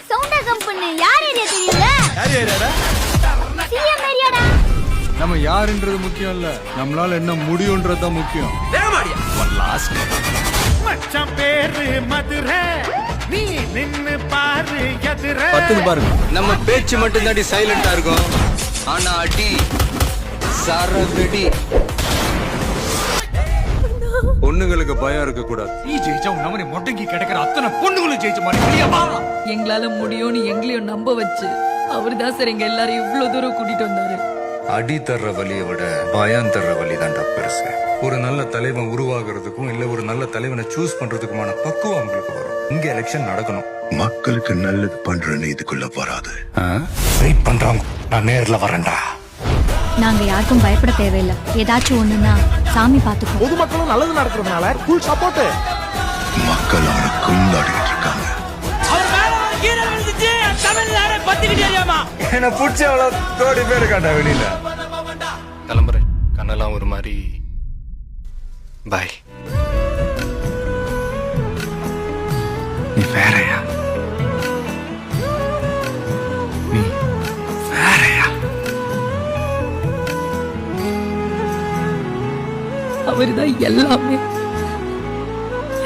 சவுண்டா கம்பெனி யார் ஏரியா தெரியும்ல? யார் ஏரியாடா? சிஎம் ஏரியாடா. நம்ம யாருன்றது முக்கியம் இல்ல, நம்மளால என்ன முடியும்ன்றது தான் முக்கியம். வேகமாடியா ஒன் லாஸ்ட் மச்சான் பேரு மதுரை, நீ நின்னு பாரு எதிர. பத்துக்கு பாருங்க. நம்ம பேச்சு மட்டும் தாண்டி சைலண்டா இருக்கும், ஆனா அடி சரவெடி. பொண்ணுங்களுக்கு பயம் இருக்க கூடாது. நீ ஜெயிச்சா உன் மாதிரி மொட்டைக்கு கிடைக்கிற அத்தனை பொண்ணுங்களும் ஜெயிச்ச மாதிரி வெளியவா? எங்களால முடியும்னு எங்களையும் நம்ப வச்சு அவர்தான் சார் எங்க எல்லாரும் இவ்வளவு தூரம் கூட்டிட்டு வந்தாரு. அடி தர்ற வலியை விட பயம் தர்ற வலி தான்டா பெருசு. ஒரு நல்ல தலைவன் உருவாகிறதுக்கும் இல்ல ஒரு நல்ல தலைவனை சூஸ் பண்றதுக்குமான பக்குவம் அவங்களுக்கு வரும். இங்க எலெக்ஷன் நடக்கணும். மக்களுக்கு நல்லது பண்றேன்னு இதுக்குள்ள வராது. வெயிட் பண்றவங்க நான் நேர்ல வரேன்டா. நாங்க யாருக்கும் பயப்பட தேவையில்லை. ஏதாச்சும் ஒண்ணுன்னா சாமி பாத்துக்கோ. பொதுமக்களும் நல்லது நடக்கிறதுனால ஃபுல் சப்போர்ட். மக்கள் அவனை கொண்டாடிட்டு இருக்காங்க. என்ன புடிச்ச அவ்வளவு கோடி பேரு காட்டா வெளியில. கிளம்புறேன். கண்ணெல்லாம் ஒரு மாதிரி பாய். நீ வேறயா? நீ வேறயா? அவர்தான் எல்லாமே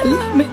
எல்லாமே.